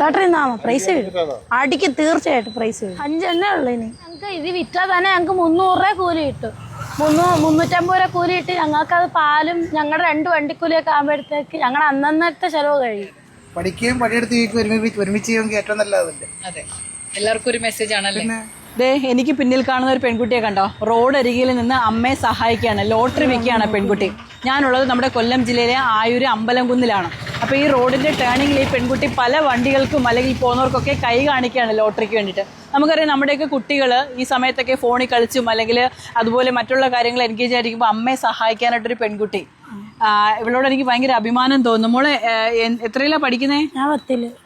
Lottery നാമ price വീഴും. അടിക്ക് തീർച്ചയായിട്ടും പ്രൈസ് വീഴും. 5 എണ്ണേ ഉള്ളു. ഇനി ഞങ്ങൾക്ക് ഇത് വിറ്റാൽ തന്നെ ഞങ്ങൾക്ക് 300 രൂപ കൂലി കിട്ടും. 350 രൂപ കൂലി കിട്ടി. ഞങ്ങൾക്കത് പാലും ഞങ്ങളുടെ 2 വണ്ടിക്കൂലിയൊക്കെ ആകുമ്പോഴത്തേക്ക് ഞങ്ങളുടെ അന്നന്നത്തെ ചെലവ് കഴിയും. പഠിക്കുകയും പണിയെടുത്ത് ഒരുമിച്ച് ഏറ്റവും നല്ലതല്ലേ? അതെ, എല്ലാവർക്കും ഒരു മെസ്സേജ് ആണല്ലേ. ദേ, എനിക്ക് പിന്നിൽ കാണുന്ന ഒരു പെൺകുട്ടിയെ കണ്ടോ? റോഡ് അരികിൽ നിന്ന് അമ്മയെ സഹായിക്കുകയാണ്, ലോട്ടറി വിൽക്കുകയാണ് പെൺകുട്ടി. ഞാനുള്ളത് നമ്മുടെ കൊല്ലം ജില്ലയിലെ ആയൂര് അമ്പലംകുന്നിലാണ്. അപ്പോൾ ഈ റോഡിന്റെ ടേണിങ്ങിൽ ഈ പെൺകുട്ടി പല വണ്ടികൾക്കും അല്ലെങ്കിൽ പോകുന്നവർക്കൊക്കെ കൈ കാണിക്കുകയാണ് ലോട്ടറിക്ക് വേണ്ടിയിട്ട്. നമുക്കറിയാം, നമ്മുടെയൊക്കെ കുട്ടികൾ ഈ സമയത്തൊക്കെ ഫോണിൽ കളിച്ചും അല്ലെങ്കിൽ അതുപോലെ മറ്റുള്ള കാര്യങ്ങൾ എൻഗേജ് ആയിരിക്കുമ്പോൾ അമ്മയെ സഹായിക്കാനായിട്ടൊരു പെൺകുട്ടി. ഇവളോട് എനിക്ക് ഭയങ്കര അഭിമാനം തോന്നുന്നു. മോളെ എത്രയിലാണ് പഠിക്കുന്നേ? ഞാൻ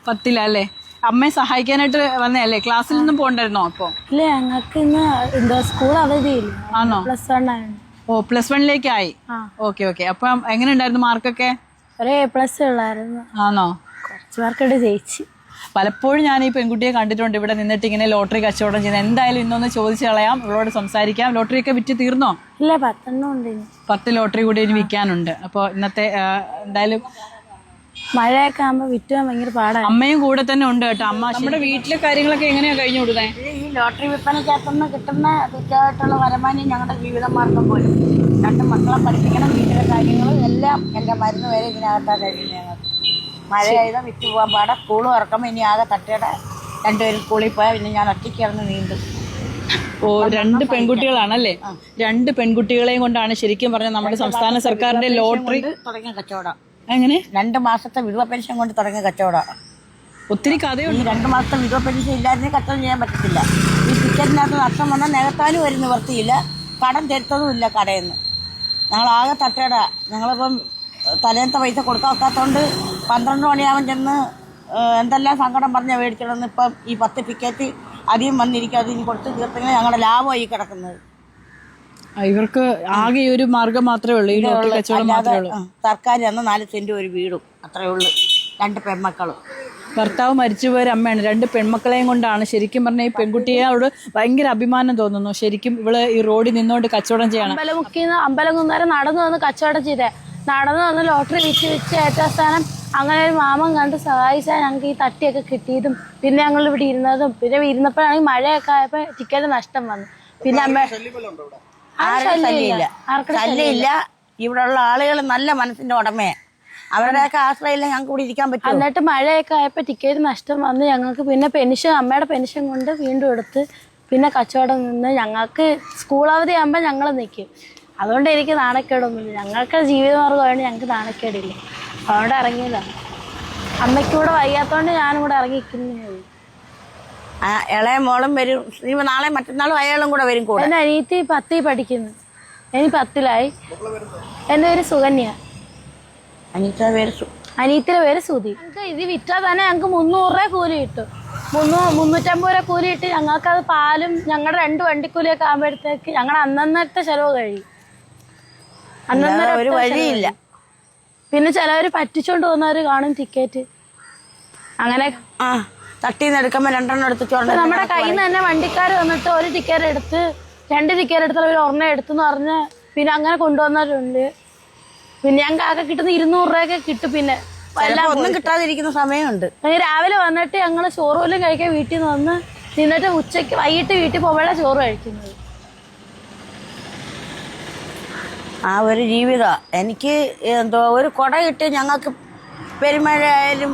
10 അല്ലേ? അമ്മയെ സഹായിക്കാനായിട്ട് വന്നതല്ലേ? ക്ലാസ്സിൽ നിന്നും പോകണ്ടായിരുന്നോ? അപ്പൊ ഇല്ല, ഞങ്ങൾക്ക് ഇന്ന് സ്കൂൾ അവധിയില്ല. ആണോ? +1 ആണ്. ഓ, +1ലേക്കായി. ഓക്കെ. അപ്പൊ എങ്ങനെ ഉണ്ടായിരുന്നു മാർക്കൊക്കെ? ഒരു A+ ഉള്ളായിരുന്നു. ആണോ? കുറച്ച് മാർക്കോട് ജയിച്ചു. പലപ്പോഴും ഞാൻ ഈ പെൺകുട്ടിയെ കണ്ടിട്ടുണ്ട് ഇവിടെ നിന്നിട്ട് ഇങ്ങനെ ലോട്ടറി കച്ചവടം ചെയ്യുന്നത്. എന്തായാലും ഇന്നൊന്ന് ചോദിച്ചു കളയാം, ഇവളോട് സംസാരിക്കാം. ലോട്ടറി ഒക്കെ വിറ്റ് തീർന്നോ? ഇല്ല, 10 എണ്ണം ഉണ്ട്. 10 ലോട്ടറി കൂടി ഇനി വിൽക്കാനുണ്ട്. അപ്പോൾ ഇന്നത്തെ എന്തായാലും മഴയൊക്കെ ആകുമ്പോൾ വിറ്റാൻ ഭയങ്കര പാടാണ്. അമ്മയും കൂടെ തന്നെ ഉണ്ട് കേട്ടോ. അമ്മ നമ്മുടെ വീട്ടിലെ കാര്യങ്ങളൊക്കെ എങ്ങനെയാ കഴിഞ്ഞു കൊടുത്തേ? ഈ ലോട്ടറി വിൽപ്പനക്കകത്തുനിന്ന് കിട്ടുന്ന തുച്ഛമായിട്ടുള്ള വരുമാനം ഞങ്ങളുടെ ജീവിതമാർഗം പോലും. 2 മക്കളെ പഠിപ്പിക്കണം, വീട്ടിലെ കാര്യങ്ങളും എല്ലാം. എൻ്റെ മരുന്ന് വരെ ഇതിനകത്താണ് കഴിയുന്നത്. ഞങ്ങൾക്ക് മഴയായത് വിറ്റ് പോകാൻ പാടാം. സ്കൂളും ഇറക്കുമ്പോൾ ഇനി ആകെ തട്ടയുടെ 2 പേരും സ്കൂളിൽ പോയാൽ പിന്നെ ഞാൻ ഒറ്റയ്ക്ക് ഇറങ്ങി നീണ്ടും. ഓ, 2 പെൺകുട്ടികളാണല്ലേ? 2 പെൺകുട്ടികളെയും കൊണ്ടാണ് ശരിക്കും പറഞ്ഞാൽ നമ്മുടെ സംസ്ഥാന സർക്കാരിന്റെ ലോട്ടറി തുടങ്ങിയ കച്ചവടം. എങ്ങനെ? 2 മാസത്തെ വിധവ പെൻഷൻ കൊണ്ട് തുടങ്ങിയ കച്ചവടം. ഒത്തിരി കഥയുണ്ട്. 2 മാസത്തെ വിധവ പെൻഷൻ ഇല്ലാതെ കച്ചവടം ചെയ്യാൻ പറ്റത്തില്ല. ഈ ടിക്കറ്റിനകത്ത് നഷ്ടം വന്നാൽ നികത്താനും ഒരു നിവർത്തിയില്ല, കടം തരുത്തതും ഇല്ല കടയിൽ നിന്ന്. ഞങ്ങളാകെ തട്ടേടാ. ഞങ്ങളിപ്പം തലേന്നത്തെ പൈസ കൊടുക്കാൻ വെക്കാത്തതുകൊണ്ട് 12 മണിയാവാൻ ചെന്ന് എന്തെല്ലാം സങ്കടം പറഞ്ഞാൽ മേടിച്ചിടന്ന്. ഇപ്പം ഈ 10 ടിക്കറ്റ് അധികം വന്നിരിക്കും, അത് ഇനി കൊടുത്ത് തീർത്തെങ്കിൽ ഞങ്ങളുടെ ലാഭമായി കിടക്കുന്നത്. ഇവർക്ക് ആകെ ഒരു മാർഗം മാത്രമേ ഉള്ളൂ, ഈ ലോട്ടറി കച്ചവടം മാത്രമേ ഉള്ളൂ. സർക്കാർ തന്ന 4 സെന്റ് ഒരു വീടും അത്രേ ഉള്ളൂ. 2 പെൺമക്കളും. ഭർത്താവ് മരിച്ചുപോയ അമ്മയാണ്. 2 പെൺമക്കളെയും കൊണ്ടാണ് ശരിക്കും പറഞ്ഞാൽ ഈ പെൺകുട്ടിയോട് ഭയങ്കര അഭിമാനം തോന്നുന്നു. ശരിക്കും ഇവള് ഈ റോഡിൽ നിന്നുകൊണ്ട് കച്ചവടം ചെയ്യണം. അമ്പലകുന്നേരം നടന്നു വന്ന് കച്ചവടം ചെയ്തേ. നടന്നു വന്ന് ലോട്ടറി വിറ്റ് ഏറ്റവും സ്ഥാനം അങ്ങനെ ഒരു മാമൻ കണ്ട് സഹായിച്ചാൽ ഞങ്ങൾക്ക് ഈ തട്ടിയൊക്കെ കിട്ടിയതും പിന്നെ ഞങ്ങൾ ഇവിടെ ഇരുന്നതും. പിന്നെ ഇരുന്നപ്പോഴാണെങ്കിൽ മഴയൊക്കെ ആയപ്പോൾ ടിക്കറ്റ് നഷ്ടം വന്നു. പിന്നെ ശല്യമില്ല. ഇവിടെ ഉള്ള ആളുകൾ നല്ല മനസ്സിന്റെ ഉടമയാണ്. അവരുടെയൊക്കെ ആശ്രയില്ല ഞങ്ങൾക്ക് ഇവിടെ ഇരിക്കാൻ പറ്റും. എന്നിട്ട് മഴയൊക്കെ ആയപ്പോൾ ടിക്കറ്റ് നഷ്ടം വന്ന് ഞങ്ങൾക്ക് പിന്നെ പെൻഷൻ, അമ്മയുടെ പെൻഷൻ കൊണ്ട് വീണ്ടും എടുത്ത് പിന്നെ കച്ചവടം നിന്ന് ഞങ്ങൾക്ക് സ്കൂൾ അവധി ആകുമ്പോൾ ഞങ്ങൾ നിൽക്കും. അതുകൊണ്ട് എനിക്ക് നാണക്കേടൊന്നുമില്ല. ഞങ്ങൾക്ക് ജീവിതമാർഗ്ഗമാണ്, ഞങ്ങൾക്ക് നാണക്കേടില്ല. അതുകൊണ്ട് ഇറങ്ങിയതാണ്. അമ്മയ്ക്കൂടെ വയ്യാത്തതുകൊണ്ട് ഞാനും കൂടെ ഇറങ്ങിയിരിക്കുന്നത്. ഇളയ മോളും വരും. നാളെ മറ്റന്നാളും അയാളും കൂടെ വരും കൂടെ. എൻ്റെ അനിയത്തി 10 പഠിക്കുന്നു. ഇനി 10ലായി. എൻ്റെ പേര് സുകന്യ. അനിയത്തിയുടെ പേര് സുധി. ഞങ്ങൾക്ക് ഇത് വിറ്റാൽ തന്നെ ഞങ്ങൾക്ക് 300 രൂപ കൂലി കിട്ടും. 350 രൂപ കൂലി കിട്ടി. ഞങ്ങൾക്കത് പാലും ഞങ്ങളുടെ 2 വണ്ടിക്കൂലിയൊക്കെ ആകുമ്പോഴത്തേക്ക് ഞങ്ങളുടെ അന്നന്നത്തെ ചെലവ് കഴിയും. അന്നന്നേരം ഒരു വഴിയില്ല. പിന്നെ ചിലവർ പറ്റിച്ചോണ്ട് പോകുന്നവർ കാണും ടിക്കറ്റ്. അങ്ങനെ തട്ടിന്ന് എടുക്കുമ്പോൾ 2 എണ്ണം എടുത്തിട്ടുണ്ട്. നമ്മുടെ കയ്യിൽ നിന്ന് തന്നെ വണ്ടിക്കാർ വന്നിട്ട് ഒരു ടിക്കറ്റ് എടുത്ത് 2 ടിക്കറ്റ് എടുത്താൽ ഒരു 1 എടുത്തെന്ന് പറഞ്ഞ് പിന്നെ അങ്ങനെ കൊണ്ടുവന്നവരുണ്ട്. പിന്നെ ഞങ്ങൾക്ക് ആകെ കിട്ടുന്ന 200 രൂപയൊക്കെ കിട്ടും. പിന്നെ ഒന്നും കിട്ടാതിരിക്കുന്ന സമയമുണ്ട്. രാവിലെ വന്നിട്ട് ഞങ്ങൾ ചോറുപോലും കഴിക്കാൻ വീട്ടിൽ നിന്ന് വന്ന് നിന്നിട്ട് ഉച്ചയ്ക്ക് വൈകിട്ട് വീട്ടിൽ പോകുമ്പോഴാണ് ചോറ് കഴിക്കുന്നത്. ആ ഒരു ജീവിതം. എനിക്ക് എന്തോ ഒരു കുട കിട്ടി ഞങ്ങൾക്ക് പെരുമഴയായാലും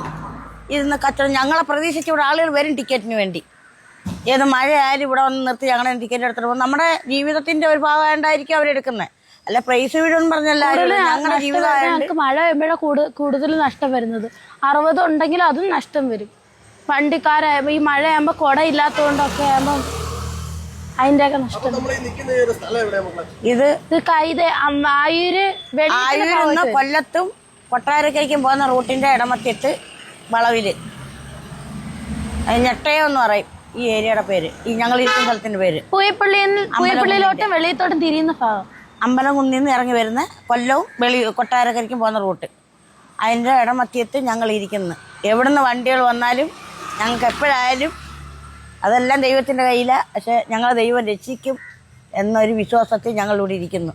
ഇരുന്ന് കച്ചവടം. ഞങ്ങളെ പ്രതീക്ഷിച്ച് ഇവിടെ ആളുകൾ വരും ടിക്കറ്റിന് വേണ്ടി. ഏത് മഴയായാലും ഇവിടെ വന്ന് നിർത്തി ഞങ്ങളെ ടിക്കറ്റ് എടുത്തിട്ട് പോകും. നമ്മുടെ ജീവിതത്തിന്റെ ഒരു ഭാഗമായിട്ടായിരിക്കും അവരെടുക്കുന്നത്. അല്ല പ്രൈസ് വീടെന്ന് പറഞ്ഞല്ല, ഞങ്ങളുടെ ജീവിതം. ഞങ്ങൾക്ക് മഴ വരുമ്പോഴാണ് കൂടുതൽ നഷ്ടം വരുന്നത്. 60 ഉണ്ടെങ്കിൽ അതും നഷ്ടം വരും. വണ്ടിക്കാരാകുമ്പോൾ ഈ മഴയാകുമ്പോൾ കുട ഇല്ലാത്തതുകൊണ്ടൊക്കെ ആകുമ്പോൾ അതിൻ്റെയൊക്കെ നഷ്ടം. ഇത് ആയൂര് കൊല്ലത്തും കൊട്ടാരക്കരയ്ക്കും പോകുന്ന റൂട്ടിന്റെ ഇടമത്തിട്ട് വളവില് ഞെട്ടയോ എന്ന് പറയും ഈ ഏരിയയുടെ പേര്. ഈ ഞങ്ങൾ ഇരിക്കുന്ന സ്ഥലത്തിന്റെ പേര് പൂയപ്പള്ളിയിലോട്ടും വെളിയത്തോട്ടും തിരിയുന്ന ഭാഗം. അമ്പലംകുന്നിൽ നിന്ന് ഇറങ്ങി വരുന്ന കൊല്ലവും കൊട്ടാരക്കരയ്ക്കും പോകുന്ന റൂട്ട്. അതിൻ്റെ ഇടമത്തിയത്ത് ഞങ്ങൾ ഇരിക്കുന്നു. എവിടുന്ന് വണ്ടികൾ വന്നാലും ഞങ്ങൾക്ക് എപ്പോഴായാലും അതെല്ലാം ദൈവത്തിൻ്റെ കയ്യിലാണ്. പക്ഷെ ഞങ്ങളെ ദൈവം രക്ഷിക്കും എന്നൊരു വിശ്വാസത്തിൽ ഞങ്ങളിവിടെ ഇരിക്കുന്നു.